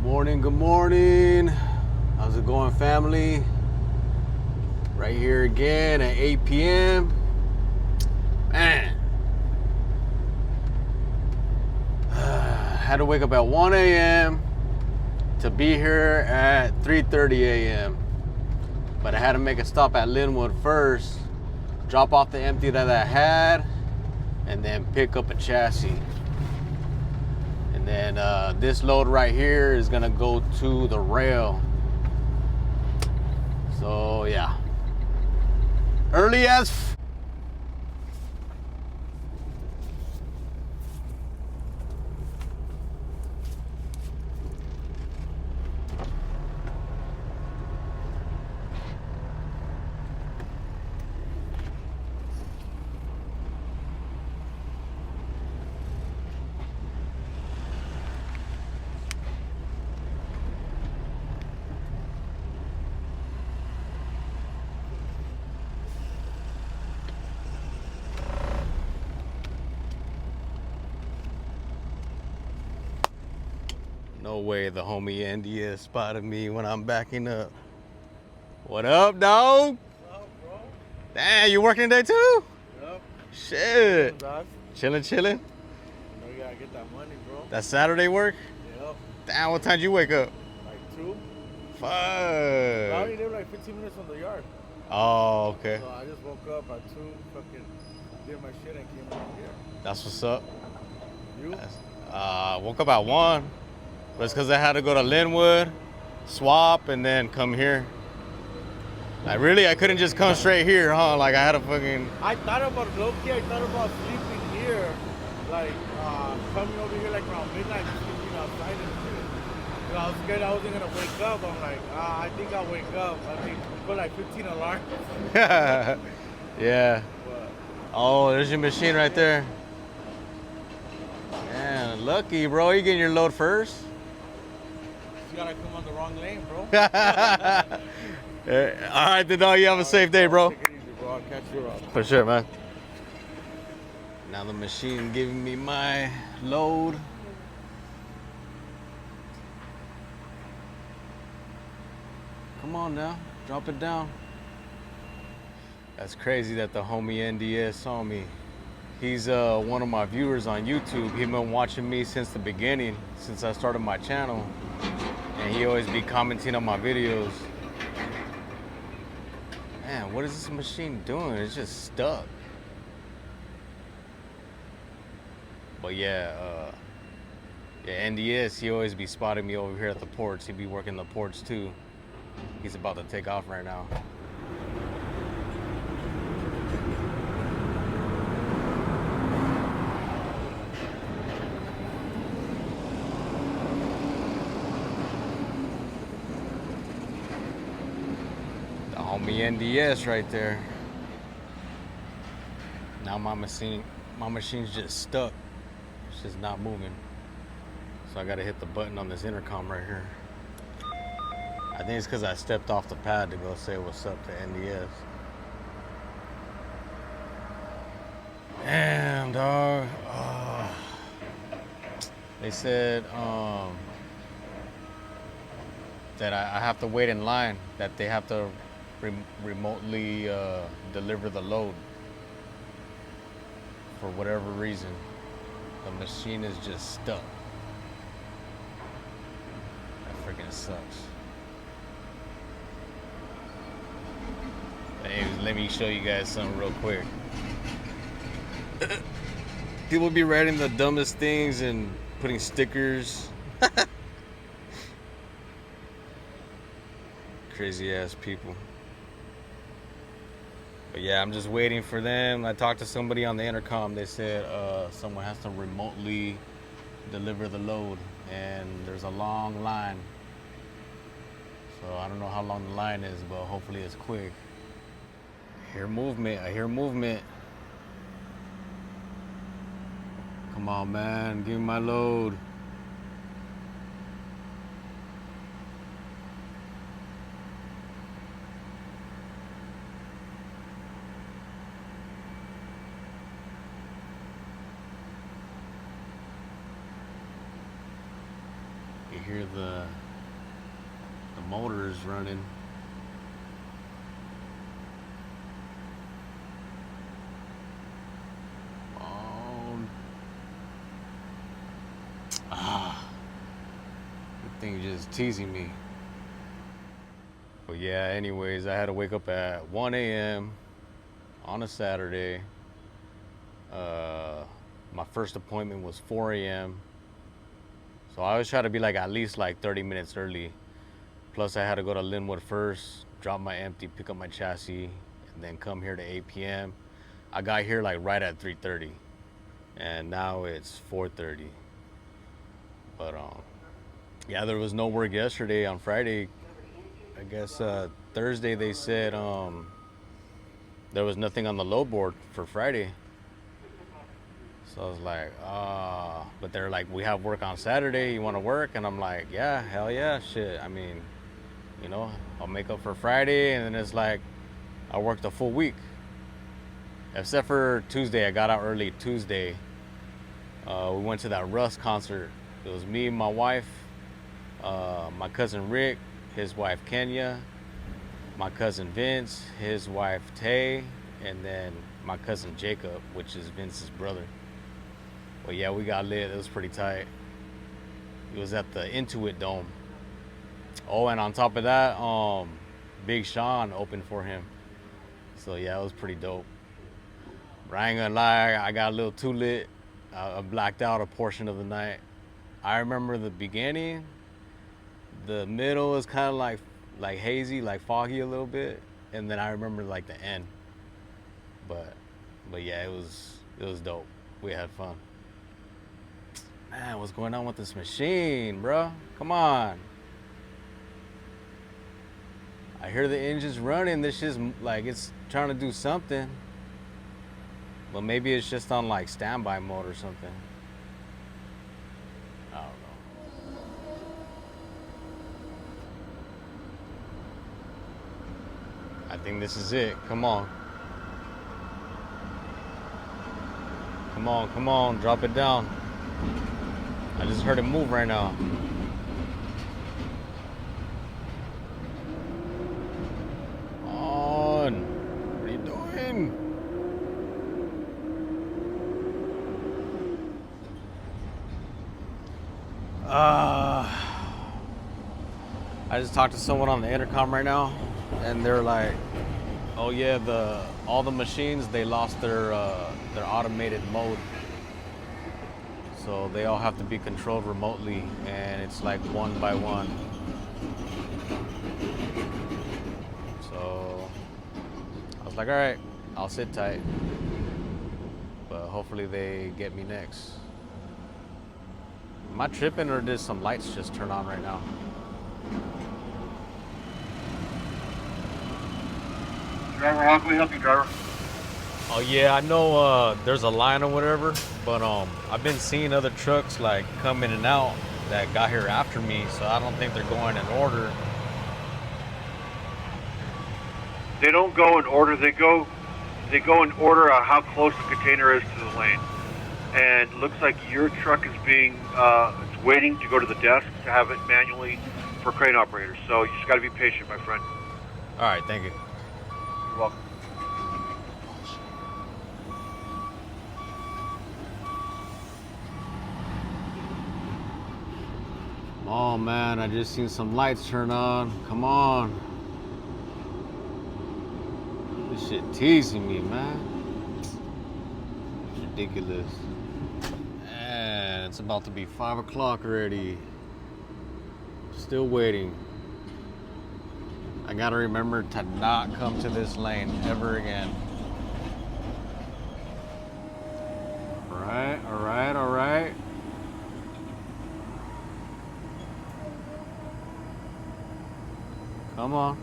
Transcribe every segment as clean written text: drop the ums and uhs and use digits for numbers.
Good morning. How's it going, family? Right here again at APM. Man, had to wake up at 1 a.m. to be here at 3:30 a.m. But I had to make a stop at Lynwood first, drop off the empty that I had, and then pick up a chassis. And then this load right here is gonna go to the rail. So yeah, early as no way the homie India spotted me when I'm backing up. What up, dog? What's up, bro? Damn, you working today too? Yep. Shit. Dog. Chilling. You know you gotta get that money, bro. That Saturday work? Yep. Damn, what time did you wake up? Like 2. Fuck. I only live like 15 minutes from the yard. Oh, okay. So I just woke up at 2, fucking did my shit and came over here. That's what's up. You? Woke up at 1. But it's because I had to go to Lynwood, swap, and then come here. Like, really, I couldn't just come straight here, huh? Like, I had to fucking... I thought about low-key, I thought about sleeping here. Like, coming over here like around midnight, sleeping outside and shit. You know, I was scared I wasn't gonna wake up. I'm like, I think I'll wake up. I think put like 15 alarms. Yeah. But, Oh, there's your machine right there. Man, lucky, bro. You getting your load first? you gotta come on the wrong lane, bro. All right, then, dog. You have a safe day, bro. Take it easy, bro. I'll catch you around. For sure, man. Now the machine giving me my load. Come on now, drop it down. That's crazy that the homie NDS saw me. He's one of my viewers on YouTube. He's been watching me since the beginning, since I started my channel. And he always be commenting on my videos. Man, what is this machine doing? It's just stuck. But yeah, NDS, he always be spotting me over here at the ports. He be working the ports too. He's about to take off right now. The homie NDS right there. Now my machine's just stuck. It's just not moving. So I gotta hit the button on this intercom right here. I think it's because I stepped off the pad to go say what's up to NDS. Damn, dog. They said that I have to wait in line, that they have to remotely deliver the load. For whatever reason, the machine is just stuck. That freaking sucks. Hey, let me show you guys something real quick. People be writing the dumbest things and putting stickers. Crazy ass people. But yeah, I'm just waiting for them. I talked to somebody on the intercom. They said someone has to remotely deliver the load, and there's a long line. So I don't know how long the line is, but hopefully it's quick. I hear movement. Come on, man, give me my load. hear the motors running. The thing just teasing me. But yeah, anyways, I had to wake up at 1 a.m. on a Saturday. My first appointment was 4 a.m. So I always try to be like at least like 30 minutes early. Plus I had to go to Lynwood first, drop my empty, pick up my chassis, and then come here to APM. I got here like right at 3:30, and now it's 4:30. But yeah, there was no work yesterday on Friday. I guess Thursday they said there was nothing on the load board for Friday. So I was like, but they're like, we have work on Saturday. You want to work? And I'm like, yeah, hell yeah, shit. I mean, you know, I'll make up for Friday, and then it's like I worked a full week. Except for Tuesday, I got out early Tuesday. We went to that Russ concert. It was me, my wife, my cousin Rick, his wife Kenya, my cousin Vince, his wife Tay, and then my cousin Jacob, which is Vince's brother. But yeah, we got lit. It was pretty tight. It was at the Intuit Dome. Oh, and on top of that, Big Sean opened for him. So yeah, it was pretty dope. But I ain't gonna lie, I got a little too lit. I blacked out a portion of the night. I remember the beginning. The middle was kind of like hazy, like foggy a little bit, and then I remember like the end. But yeah, it was dope. We had fun. Man, what's going on with this machine, bro? Come on. I hear the engine's running. This shit's like it's trying to do something. But maybe it's just on like standby mode or something. I don't know. I think this is it. Come on. Come on, drop it down. I just heard it move right now. On. What are you doing? I just talked to someone on the intercom right now, and they're like, "Oh yeah, all the machines, they lost their automated mode, so they all have to be controlled remotely, and it's like one by one." So I was like, "All right, I'll sit tight, but hopefully they get me next." Am I tripping, or did some lights just turn on right now? Driver, how can we help you, driver? Oh yeah, I know there's a line or whatever, but I've been seeing other trucks like come in and out that got here after me, so I don't think they're going in order. They don't go in order. They go in order on how close the container is to the lane. And looks like your truck is being it's waiting to go to the desk to have it manually for crane operators. So you just got to be patient, my friend. All right, thank you. You're welcome. Oh man, I just seen some lights turn on. Come on. This shit teasing me, man. It's ridiculous. Man, it's about to be 5 o'clock already. Still waiting. I gotta remember to not come to this lane ever again. All right. Come on.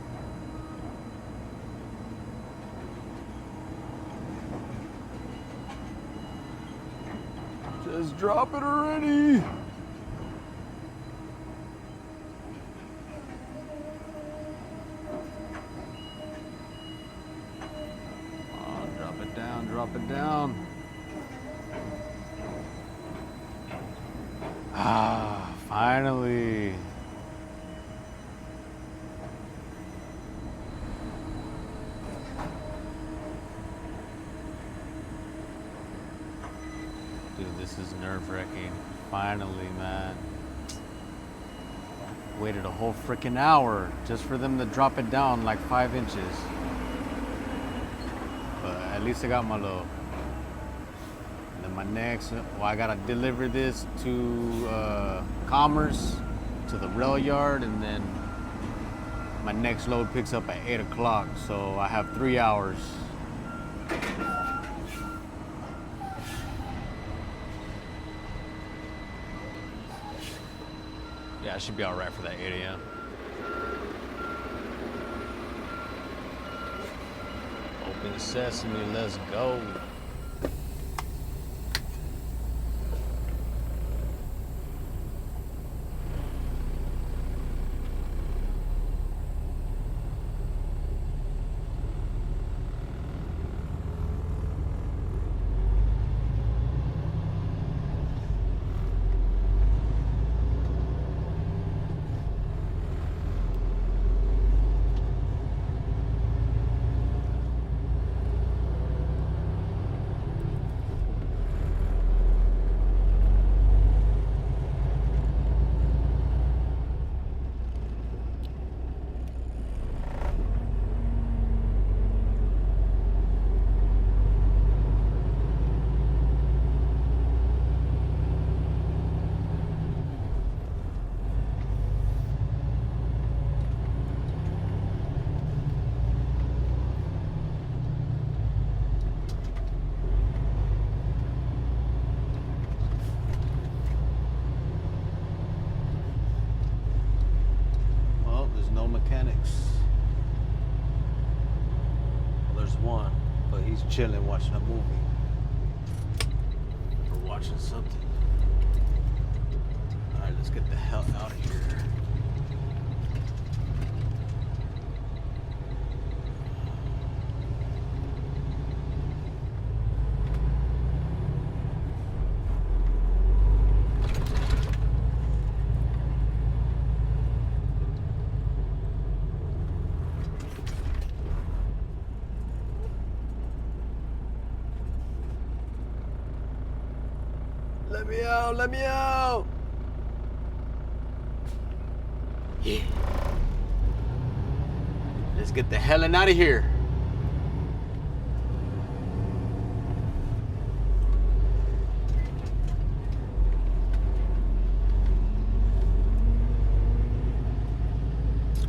Just drop it already. Oh, drop it down. Finally. Finally. Dude, this is nerve-wracking. Finally, man. Waited a whole freaking hour just for them to drop it down like 5 inches. But at least I got my load. And then my next, well, I gotta deliver this to Commerce, to the rail yard, and then my next load picks up at 8 o'clock. So I have 3 hours. Yeah, I should be all right for that 8 a.m. Open sesame, let's go. Mechanics. Well, there's one, but he's chilling watching a movie or watching something. All right, let's get the hell out of here. Let me out, let me out. Yeah. Let's get the hell out of here.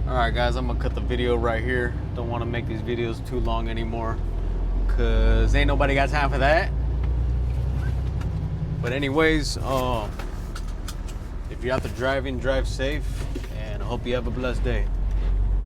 Alright guys, I'm gonna cut the video right here. Don't want to make these videos too long anymore, cause ain't nobody got time for that. But anyways, if you're out there driving, drive safe, and I hope you have a blessed day.